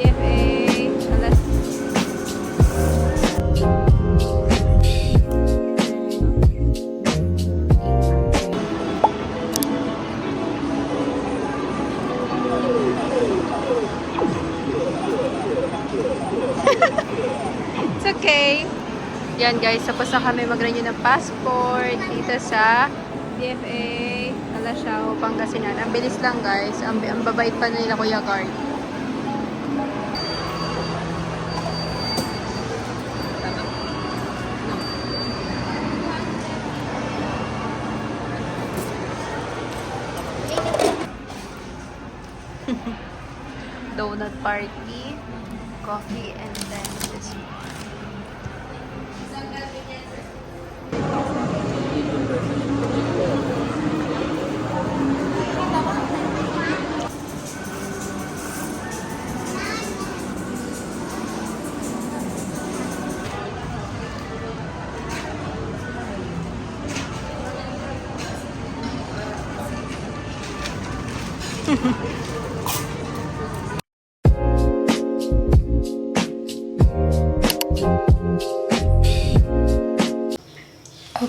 DFA. Alas. It's okay. Yan guys, tapos na kami mag-renew ng passport dito sa DFA Alasao, Pangasinan. Ang bilis lang guys. Ang babait pa nila Kuya Guard. Donut party, coffee, and then this one.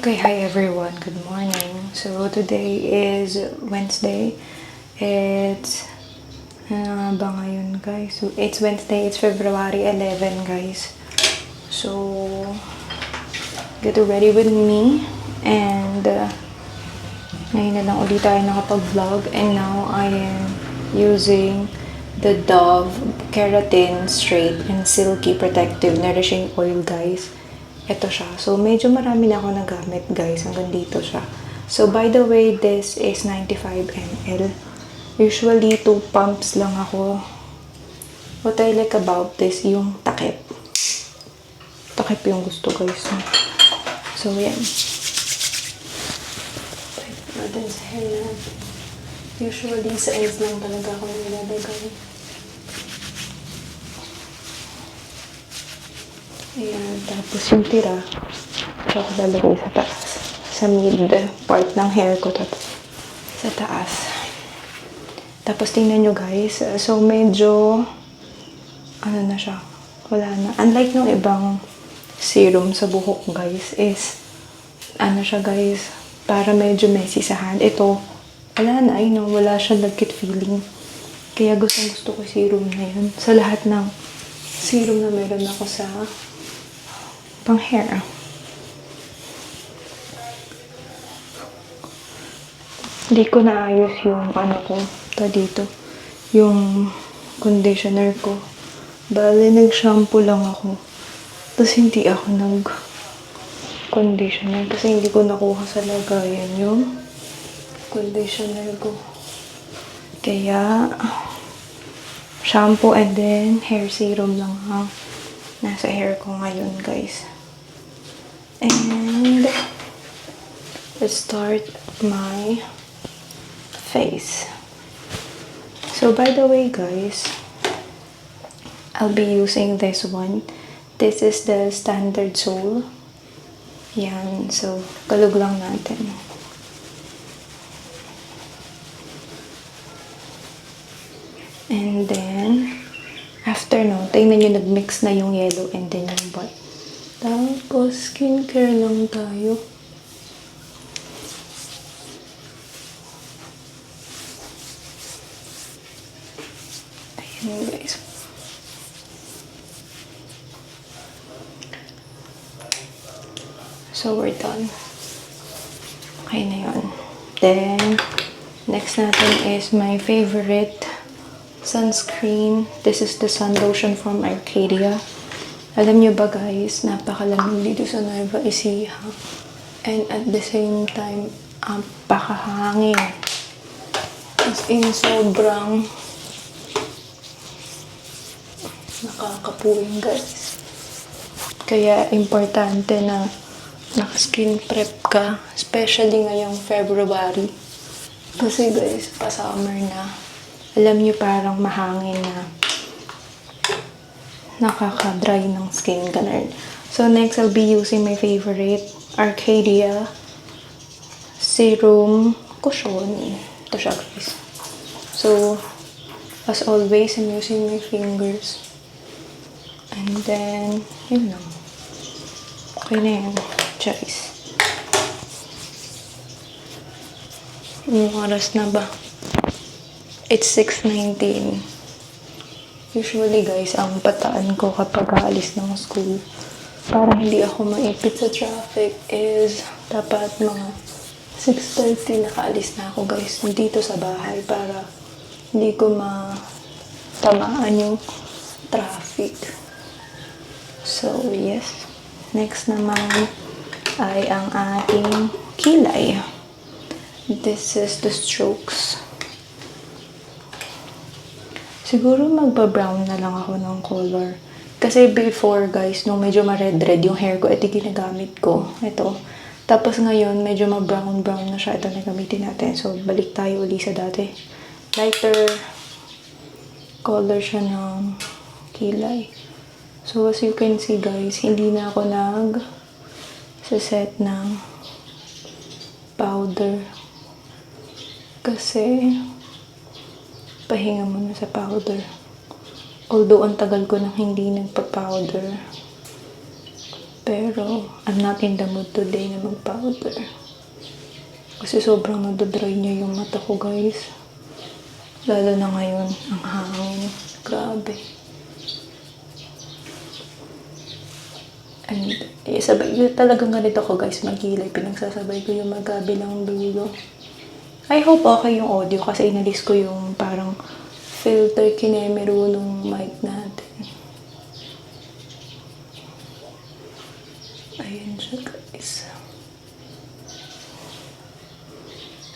Okay, hi everyone. Good morning. So today is Wednesday. It's ba ngayon, guys? So it's Wednesday. It's February 11, guys. So get ready with me and ngayon na lang ulit tayo nakapag-vlog, and now I am using the Dove Keratin Straight and Silky Protective Nourishing Oil, guys. Ito siya. So, medyo marami na ako nagamit, guys. Hanggang dito siya. So, by the way, this is 95 ml. Usually, 2 pumps lang ako. What I like about this, yung takip. Takip yung gusto, guys. So, yan. Natin sa hair na. Usually, sa ends lang talaga ako nilalagay. Ayan, tapos yung tira, ito ako lalagay sa taas. Sa mid part ng hair ko, tapos sa taas. Tapos tingnan nyo guys, so medyo, ano na siya, wala na. Unlike nung ibang serum sa buhok guys, is, ano siya guys, para medyo messy sa hand. Ito, wala na, wala siya nagkit feeling. Kaya gusto ko serum na yun. Sa lahat ng serum na meron ako sa pang hair. Hindi ko naayos yung ano ko, dito, yung conditioner ko. Bale, nag-shampoo lang ako. Tapos hindi ako nag-conditioner kasi hindi ko nakuha sa lagayan yung conditioner ko. Kaya, shampoo and then hair serum lang ang nasa hair ko ngayon, guys. And let's start my face. So, by the way, guys, I'll be using this one. This is the Standard Soul. Yan. So, kalug lang natin. And then, after no, tingnan nyo, nag-mix na yung yellow and then yung white. Tapos, skincare lang tayo. Ayan guys. So, we're done. Okay na yun. Then, next natin is my favorite sunscreen. This is the sun lotion from Arcadia. Alam nyo ba guys, napakalamig dito sa Nueva Ecija. And at the same time, napakahangin. As in, sobrang nakakapuwing guys. Kaya importante na naka-skin prep ka, especially ngayong February. Kasi guys, pa-summer na. Alam nyo parang mahangin na nakaka-dry ng skin, ganun. So, next, I'll be using my favorite Arcadia Serum Cushion. Ito siya, guys. So, As always, I'm using my fingers. And then, yun lang. Okay na yan. Charis. Anong oras na ba? It's 6:19. Usually guys, ang pataan ko kapag aalis ng school, para hindi ako maipit sa traffic is dapat mga 6:30 nakaalis na ako guys dito sa bahay para hindi ko matamaan yung traffic. So yes, next naman ay ang ating kilay. This is the strokes. Siguro magpa-brown na lang ako ng color. Kasi before guys, nung medyo ma-red-red yung hair ko, ito ginagamit ko. Ito. Tapos ngayon, medyo ma-brown-brown na siya. Ito na gamitin natin. So, balik tayo uli sa dati. Lighter color siya ng kilay. So, as you can see guys, hindi na ako nag-set ng powder. Kasi pahinga muna sa powder. Although, ang tagal ko nang hindi nagpa-powder. Pero, I'm not in the mood today na mag-powder. Kasi sobrang nadodry niya yung mata ko, guys. Lalo na ngayon, ang hangin. Grabe. And, sabay, talagang ganito ko, guys, magkilay. Pinagsasabay ko yung magkabilang dulo. I hope okay yung audio kasi inalis ko yung parang filter kinemero nung mic natin. Ayan siya guys.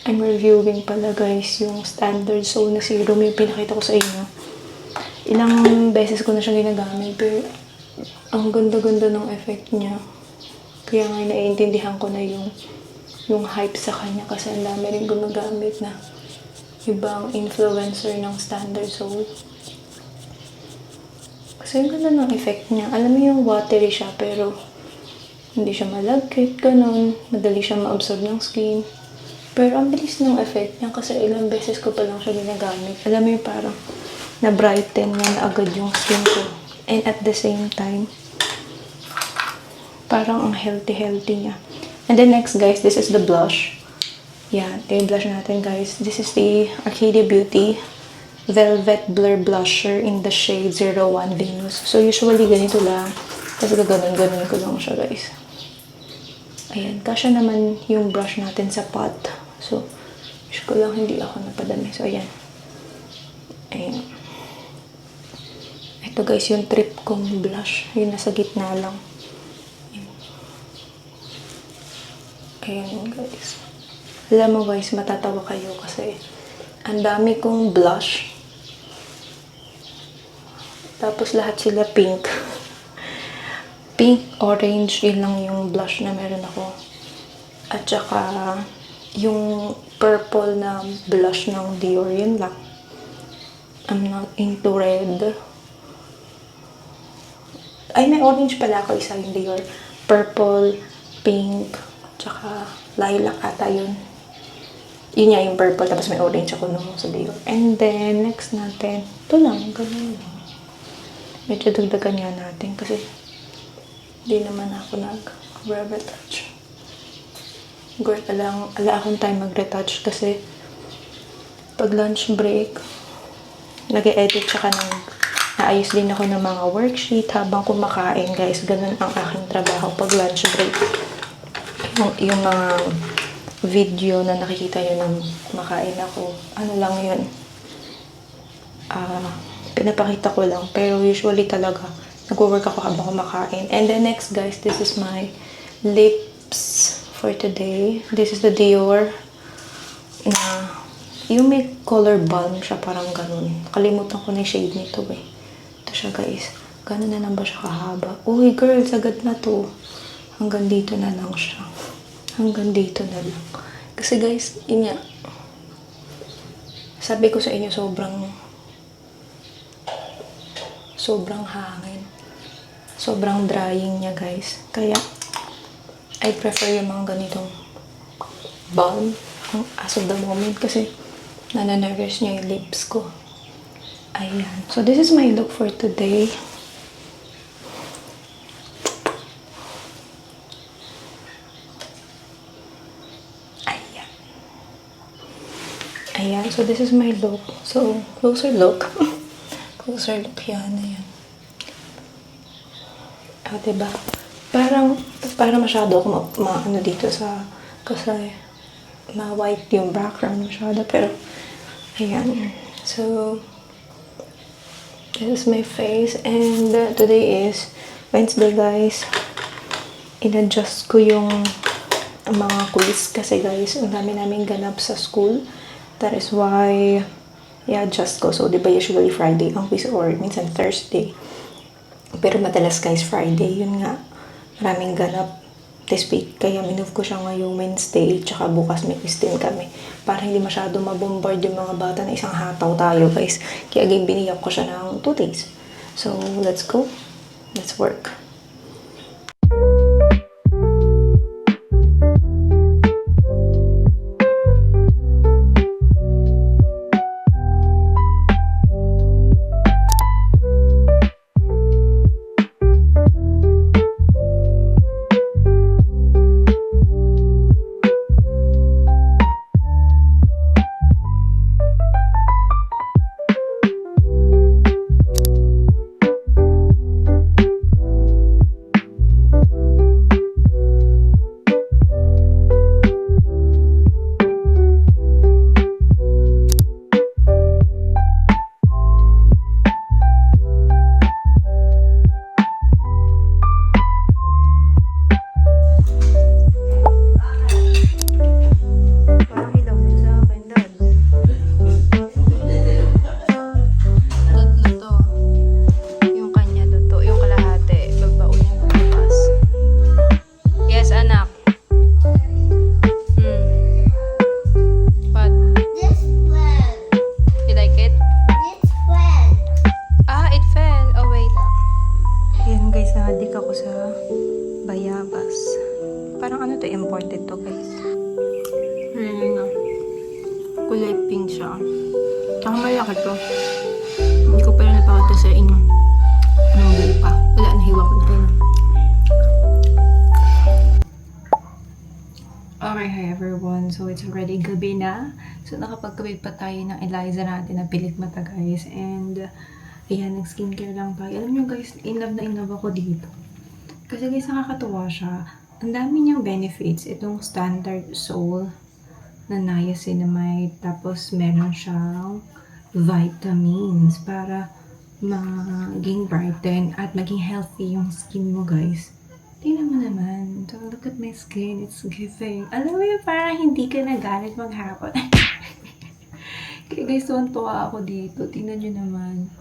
I'm reviewing pala guys yung standard zone na serum yung pinakita ko sa inyo. Ilang beses ko na siya ginagamit pero ang ganda-ganda ng effect niya. Kaya nga naiintindihan ko na yung hype sa kanya kasi ang dami rin gumagamit na ibang influencer ng Standard Soul. Kasi ang ganda ng effect niya. Alam mo yung watery siya pero hindi siya malagkit, ganun. Madali siya ma-absorb ng skin. Pero ang bilis ng effect niya kasi ilang beses ko pa lang siya ginagamit. Alam mo yung parang na-brighten niya na agad yung skin ko. And at the same time, parang ang healthy-healthy niya. And then next guys, this is the blush. Yan, yung blush natin guys. This is the Arcadia Beauty Velvet Blur Blusher in the shade 01 Venus. So usually ganito lang. Tapos gaganon-ganon ko lang siya guys. Ayan, kasya naman yung brush natin sa pot. So, wish ko lang hindi ako napadami. So ayan. Ayan. Ito guys, yung trip kong blush. Yung nasa gitna lang. Ayan guys. Alam mo guys, matatawa kayo kasi ang dami kong blush. Tapos lahat sila pink. Pink, orange, yun lang yung blush na meron ako. At saka yung purple na blush ng Dior, yun lang. I'm not into red. Ay, may orange pala ako, isa yung Dior. Purple, pink, tsaka lilac ata yun. Yun nga yung purple, tapos may orange ako nung sa Dior. And then, next natin, ito lang, ganun lang. Medyo dagdagan nga natin kasi hindi naman ako nag-retouch. Ala akong time mag-retouch kasi pag lunch break, nag-edit tsaka naayos din ako ng mga worksheet habang kumakain, guys. Ganun ang aking trabaho pag lunch break. Yung mga video na nakikita nyo nang makain ako, ano lang yun, pinapakita ko lang. Pero usually talaga, nag-work ako habang kumakain. And then next guys, this is my lips for today. This is the Dior na yung may color balm siya, parang ganun. Kalimutan ko na yung shade nito eh. Ito siya guys. Ganun na lang ba siya kahaba? Uy girls, agad na to. Hanggang dito na lang siya. Hanggang dito na lang. Kasi guys, yun nga. Sabi ko sa inyo, sobrang hangin. Sobrang drying niya guys. Kaya, I prefer yung mga ganitong balm as of the moment kasi nananervous niya yung lips ko. Ayan. So, this is my look for today. Ayan. Ayan. So, this is my look. So, closer look. Closer look yan. Ayan. Diba? Parang masyado ako ano dito sa, kasi ma-white yung background masyado. Pero, ayan. So, this is my face. And today is Wednesday, guys. In-adjust ko yung mga quiz. Kasi, guys, ang dami namin ganap sa school. That is why i-adjust ko. So, di ba usually Friday ang quiz or minsan Thursday. Pero madalas, guys, Friday. Yun nga. Maraming ganap this week. Kaya minove ko siya ngayong Wednesday. Tsaka bukas may quiz din kami. Para hindi masyado mabombard yung mga bata na isang hataw tayo, guys. Kaya again, biniyak ko siya ng 2 days. So, let's go. Let's work. Parang ano to, imported to, guys. Ayan na. Kulay pink siya. Tsaka malaki to. Hindi ko pala napakita sa inyo. Anong buo pa. Wala, nahiwa ko na yun. Okay, hi everyone. So, it's already gabi na. So, nakapagkabit pa tayo ng Eliza natin na pilik mata, guys. And, ayan, nag-skincare lang tayo. Alam nyo, guys, in love ako dito. Kasi, guys, nakakatuwa siya. Ang dami niyang benefits. Itong Standard Soul na niacinamide. Tapos, meron siyang vitamins para maging brighten at maging healthy yung skin mo, guys. Tingnan mo naman. So, look at my skin. It's giving. Alam mo yun, parang hindi ka nagalit maghapon. Kaya, guys, tuwan-tuwa ako dito. Tingnan nyo naman.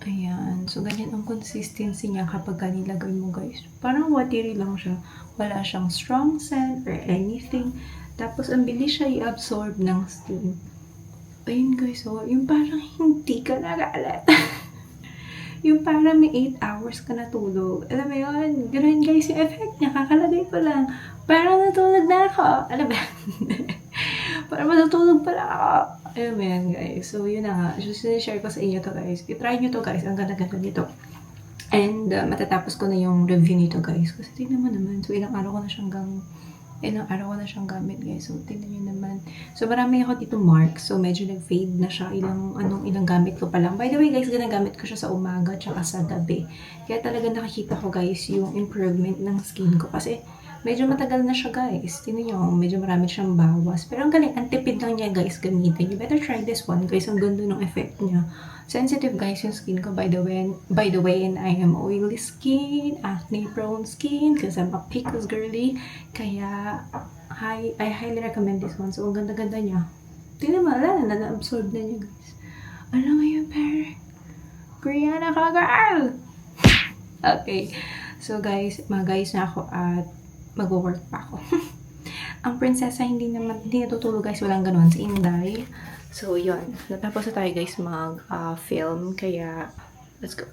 Ayan. So, ganyan ang consistency niya kapag nilagay mo, guys. Parang watery lang siya. Wala siyang strong scent or anything. Tapos, ang bilis siya i-absorb ng skin. Ayun, guys. So, yung parang hindi ka nagalit. Yung parang may 8 hours ka natulog. Alam mo yun? Ganun, guys, yung effect niya. Kakalagay ko lang. Parang natulog na ako. Alam mo parang matutulog pala ako. Alam mo yan, guys. So, yun na nga. Just share ko sa inyo to, guys. I-try nyo to, guys. Ang ganda-ganda nito. And, matatapos ko na yung review nito, guys. Kasi tingnan mo naman. So, ilang araw ko na siyang gamit, guys. So, tingnan nyo naman. So, marami ako dito mark. So, medyo nag-fade na siya. Ilang gamit ko pa lang. By the way, guys, ginagamit ko siya sa umaga tsaka sa gabi. Kaya talaga nakikita ko, guys, yung improvement ng skin ko. Kasi, medyo matagal na siya, guys. Tingnan nyo, medyo marami siyang bawas. Pero ang galing, ang tipid lang niya, guys, gamitin. You better try this one, guys. Ang ganda ng effect niya. Sensitive, guys, yung skin ko, by the way, and I am oily skin, acne-prone skin, because I'm a pickles girly. Kaya, I highly recommend this one. So, ang ganda-ganda niya. Tingnan mo, na-absorb na niya, guys. Alam mo yun, parang Brianna ka, girl! Okay. So, guys, mag-guys na ako at mag-work pa ako. Ang prinsesa hindi natutulog, guys. Walang ganun. Si Inday. So, yun. Natapos na tayo, guys, mag-film. Kaya, let's go.